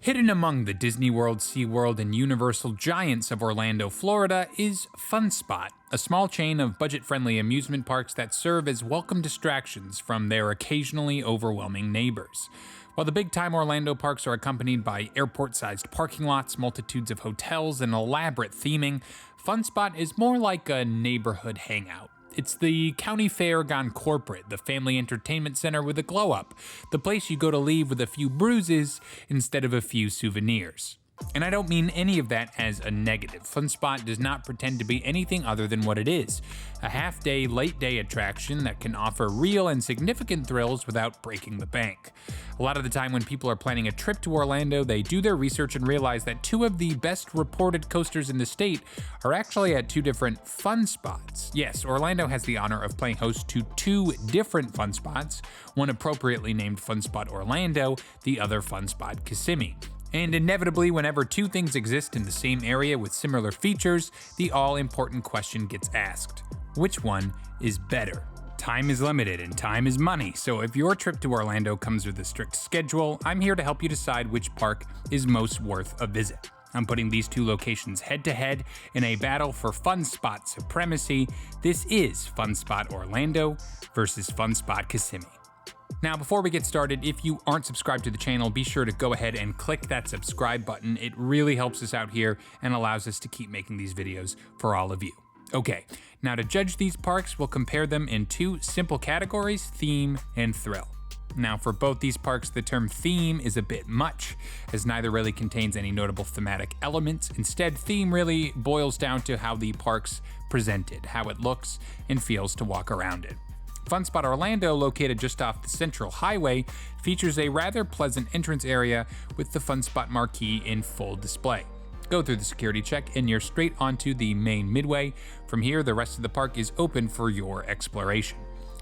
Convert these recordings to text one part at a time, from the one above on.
Hidden among the Disney World, SeaWorld, and Universal giants of Orlando, Florida is Fun Spot, a small chain of budget-friendly amusement parks that serve as welcome distractions from their occasionally overwhelming neighbors. While the big-time Orlando parks are accompanied by airport-sized parking lots, multitudes of hotels, and elaborate theming, Fun Spot is more like a neighborhood hangout. It's the county fair gone corporate, the family entertainment center with a glow-up, the place you go to leave with a few bruises instead of a few souvenirs. And I don't mean any of that as a negative. Fun Spot does not pretend to be anything other than what it is, a half-day, late-day attraction that can offer real and significant thrills without breaking the bank. A lot of the time when people are planning a trip to Orlando, they do their research and realize that two of the best reported coasters in the state are actually at two different fun spots. Yes, Orlando has the honor of playing host to two different fun spots, one appropriately named Fun Spot Orlando, the other Fun Spot Kissimmee. And inevitably, whenever two things exist in the same area with similar features, the all-important question gets asked: which one is better? Time is limited and time is money, so if your trip to Orlando comes with a strict schedule, I'm here to help you decide which park is most worth a visit. I'm putting these two locations head-to-head in a battle for Fun Spot supremacy. This is Fun Spot Orlando versus Fun Spot Kissimmee. Now, before we get started, if you aren't subscribed to the channel, be sure to go ahead and click that subscribe button. It really helps us out here and allows us to keep making these videos for all of you. Okay, now to judge these parks, we'll compare them in two simple categories: theme and thrill. Now, for both these parks, the term theme is a bit much, as neither really contains any notable thematic elements. Instead, theme really boils down to how the park's presented, how it looks and feels to walk around it. Fun Spot Orlando, located just off the Central Highway, features a rather pleasant entrance area with the Fun Spot marquee in full display. Go through the security check and you're straight onto the main midway. From here, the rest of the park is open for your exploration.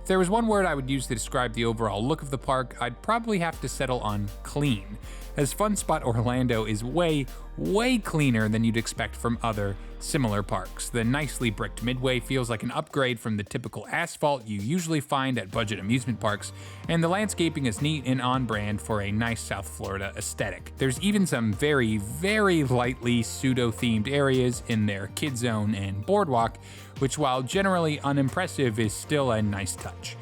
If there was one word I would use to describe the overall look of the park, I'd probably have to settle on clean, as Fun Spot Orlando is way cleaner than you'd expect from other similar parks. The nicely bricked midway feels like an upgrade from the typical asphalt you usually find at budget amusement parks, and the landscaping is neat and on brand for a nice South Florida aesthetic. There's even some very lightly pseudo-themed areas in their kid zone and boardwalk, which, while generally unimpressive, is still a nice touch.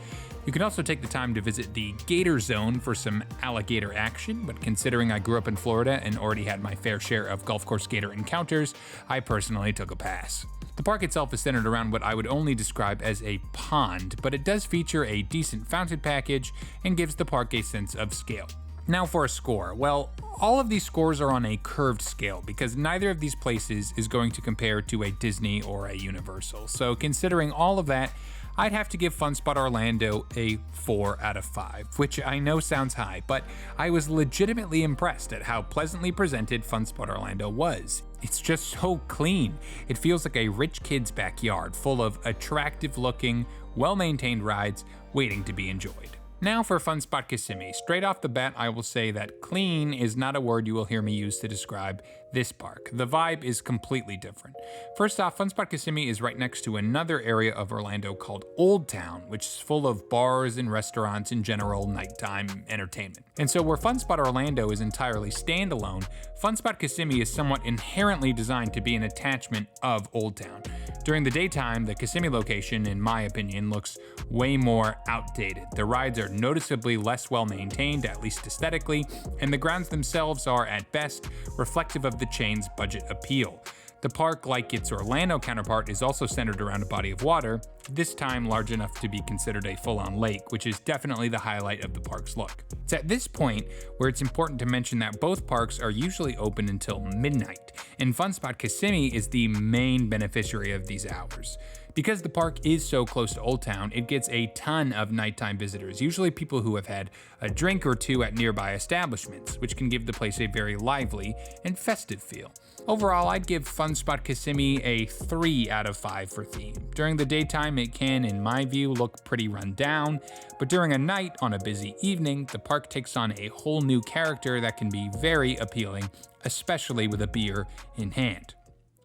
You can also take the time to visit the Gator Zone for some alligator action, but considering I grew up in Florida and already had my fair share of golf course gator encounters, I personally took a pass. The park itself is centered around what I would only describe as a pond, but it does feature a decent fountain package and gives the park a sense of scale. Now for a score. Well, all of these scores are on a curved scale because neither of these places is going to compare to a Disney or a Universal. So considering all of that, I'd have to give Fun Spot Orlando a 4 out of 5, which I know sounds high, but I was legitimately impressed at how pleasantly presented Fun Spot Orlando was. It's just so clean. It feels like a rich kid's backyard, full of attractive-looking, well-maintained rides waiting to be enjoyed. Now for Fun Spot Kissimmee. Straight off the bat, I will say that clean is not a word you will hear me use to describe this park. The vibe is completely different. First off, Fun Spot Kissimmee is right next to another area of Orlando called Old Town, which is full of bars and restaurants and general nighttime entertainment. And so where Fun Spot Orlando is entirely standalone, Fun Spot Kissimmee is somewhat inherently designed to be an attachment of Old Town. During the daytime, the Kissimmee location, in my opinion, looks way more outdated. The rides are noticeably less well maintained, at least aesthetically, and the grounds themselves are, at best, reflective of the chain's budget appeal. The park, like its Orlando counterpart, is also centered around a body of water, this time large enough to be considered a full-on lake, which is definitely the highlight of the park's look. It's at this point where it's important to mention that both parks are usually open until midnight, and Fun Spot Kissimmee is the main beneficiary of these hours. Because the park is so close to Old Town, it gets a ton of nighttime visitors, usually people who have had a drink or two at nearby establishments, which can give the place a very lively and festive feel. Overall, I'd give Fun Spot Kissimmee a 3 out of 5 for theme. During the daytime, it can, in my view, look pretty run down, but during a night on a busy evening, the park takes on a whole new character that can be very appealing, especially with a beer in hand.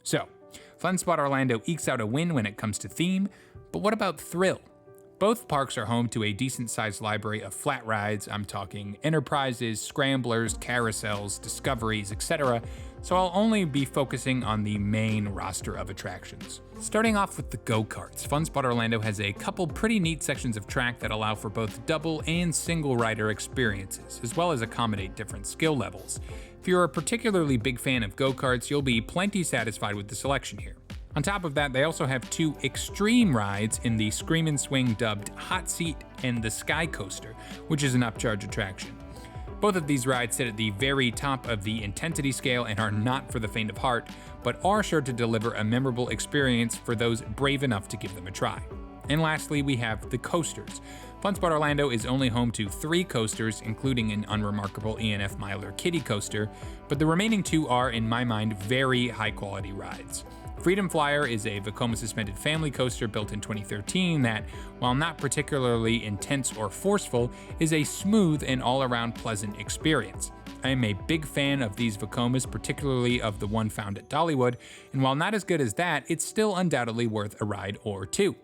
So, Fun Spot Orlando ekes out a win when it comes to theme, but what about thrill? Both parks are home to a decent-sized library of flat rides. I'm talking Enterprises, Scramblers, Carousels, Discoveries, etc., so I'll only be focusing on the main roster of attractions. Starting off with the go-karts, Fun Spot Orlando has a couple pretty neat sections of track that allow for both double and single rider experiences, as well as accommodate different skill levels. If you're a particularly big fan of go-karts, you'll be plenty satisfied with the selection here. On top of that, they also have two extreme rides in the Scream and Swing dubbed Hot Seat and the Sky Coaster, which is an upcharge attraction. Both of these rides sit at the very top of the intensity scale and are not for the faint of heart, but are sure to deliver a memorable experience for those brave enough to give them a try. And lastly, we have the coasters. Fun Spot Orlando is only home to 3 coasters, including an unremarkable E&F Miler Kiddie coaster, but the remaining 2 are, in my mind, very high-quality rides. Freedom Flyer is a Vekoma suspended family coaster built in 2013 that, while not particularly intense or forceful, is a smooth and all-around pleasant experience. I am a big fan of these Vekomas, particularly of the one found at Dollywood, and while not as good as that, it's still undoubtedly worth a ride or two.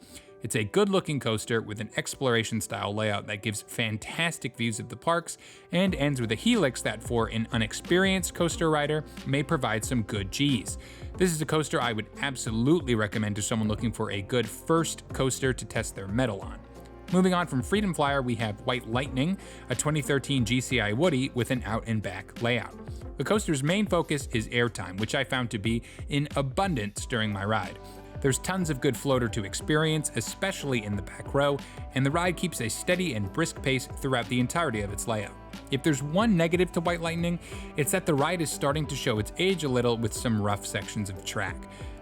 It's a good-looking coaster with an exploration-style layout that gives fantastic views of the parks, and ends with a helix that, for an unexperienced coaster rider, may provide some good Gs. This is a coaster I would absolutely recommend to someone looking for a good first coaster to test their mettle on. Moving on from Freedom Flyer, we have White Lightning, a 2013 GCI Woody with an out-and-back layout. The coaster's main focus is airtime, which I found to be in abundance during my ride. There's tons of good floater to experience, especially in the back row, and the ride keeps a steady and brisk pace throughout the entirety of its layout. If there's one negative to White Lightning, it's that the ride is starting to show its age a little with some rough sections of track.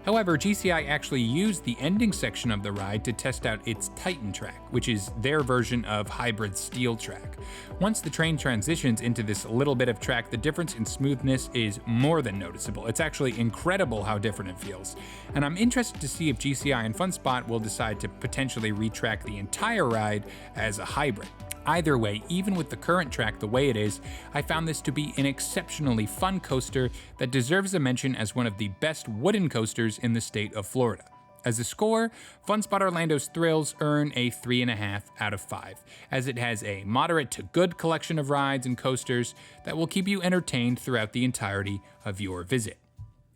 However, GCI actually used the ending section of the ride to test out its Titan track, which is their version of hybrid steel track. Once the train transitions into this little bit of track, the difference in smoothness is more than noticeable. It's actually incredible how different it feels. And I'm interested to see if GCI and Fun Spot will decide to potentially retrack the entire ride as a hybrid. Either way, even with the current track the way it is, I found this to be an exceptionally fun coaster that deserves a mention as one of the best wooden coasters in the state of Florida. As a score, Fun Spot Orlando's thrills earn a 3.5 out of 5, as it has a moderate to good collection of rides and coasters that will keep you entertained throughout the entirety of your visit.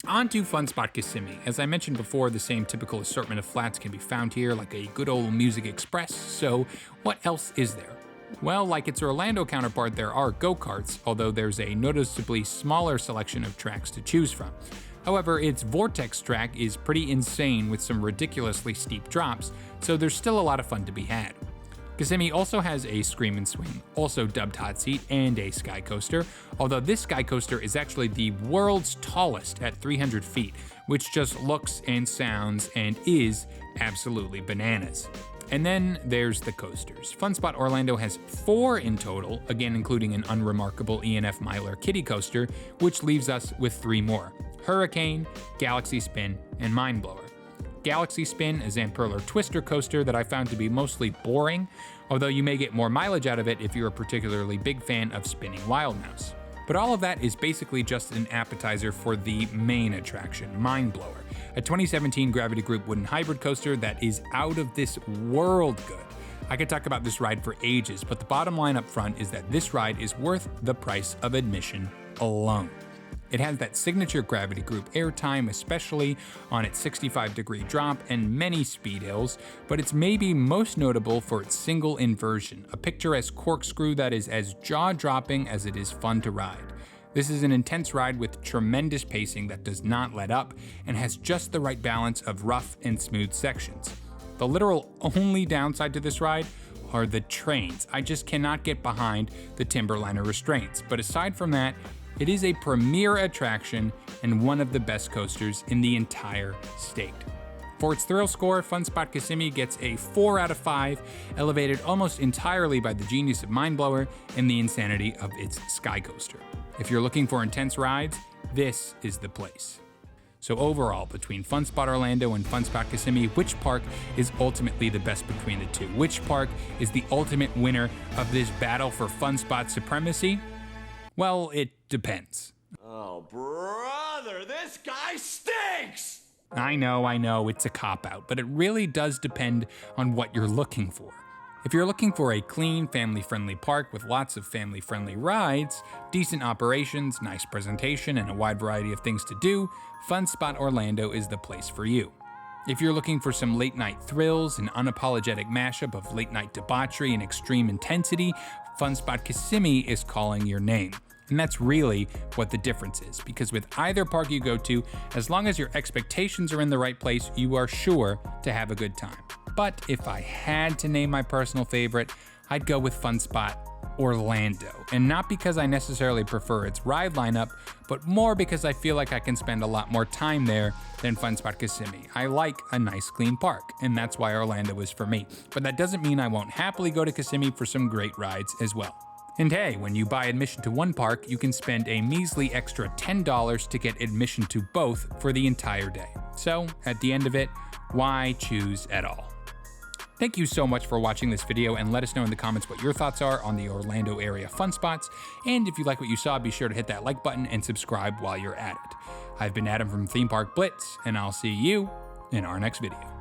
On to Fun Spot Kissimmee. As I mentioned before, the same typical assortment of flats can be found here, like a good old Music Express, so what else is there? Well, like its Orlando counterpart, there are go-karts, although there's a noticeably smaller selection of tracks to choose from. However, its Vortex track is pretty insane with some ridiculously steep drops, so there's still a lot of fun to be had. Kissimmee also has a Scream and Swing, also dubbed Hot Seat, and a Sky Coaster, although this Sky Coaster is actually the world's tallest at 300 feet, which just looks and sounds and is absolutely bananas. And then there's the coasters. Fun Spot Orlando has 4 in total, again including an unremarkable E&F Miler Kiddie coaster, which leaves us with 3 more: Hurricane, Galaxy Spin, and Mind Blower. Galaxy Spin is an Perler Twister coaster that I found to be mostly boring, although you may get more mileage out of it if you're a particularly big fan of spinning Wild Mouse. But all of that is basically just an appetizer for the main attraction, Mind Blower, a 2017 Gravity Group wooden hybrid coaster that is out of this world good. I could talk about this ride for ages, but the bottom line up front is that this ride is worth the price of admission alone. It has that signature Gravity Group airtime, especially on its 65-degree drop and many speed hills, but it's maybe most notable for its single inversion, a picturesque corkscrew that is as jaw-dropping as it is fun to ride. This is an intense ride with tremendous pacing that does not let up and has just the right balance of rough and smooth sections. The literal only downside to this ride are the trains. I just cannot get behind the Timberliner restraints, but aside from that, it is a premier attraction and one of the best coasters in the entire state. For its thrill score, Fun Spot Kissimmee gets a 4 out of 5, elevated almost entirely by the genius of Mind Blower and the insanity of its Sky Coaster. If you're looking for intense rides, this is the place. So overall, between Fun Spot Orlando and Fun Spot Kissimmee, which park is ultimately the best between the two? Which park is the ultimate winner of this battle for Fun Spot supremacy? Well, it depends. Oh, brother, this guy stinks! I know, it's a cop-out, but it really does depend on what you're looking for. If you're looking for a clean, family-friendly park with lots of family-friendly rides, decent operations, nice presentation, and a wide variety of things to do, Fun Spot Orlando is the place for you. If you're looking for some late-night thrills, an unapologetic mashup of late-night debauchery and extreme intensity, Fun Spot Kissimmee is calling your name. And that's really what the difference is, because with either park you go to, as long as your expectations are in the right place, you are sure to have a good time. But if I had to name my personal favorite, I'd go with Fun Spot Orlando. And not because I necessarily prefer its ride lineup, but more because I feel like I can spend a lot more time there than Fun Spot Kissimmee. I like a nice clean park, and that's why Orlando is for me. But that doesn't mean I won't happily go to Kissimmee for some great rides as well. And hey, when you buy admission to one park, you can spend a measly extra $10 to get admission to both for the entire day. So, at the end of it, why choose at all? Thank you so much for watching this video, and let us know in the comments what your thoughts are on the Orlando area fun spots. And if you like what you saw, be sure to hit that like button and subscribe while you're at it. I've been Adam from Theme Park Blitz, and I'll see you in our next video.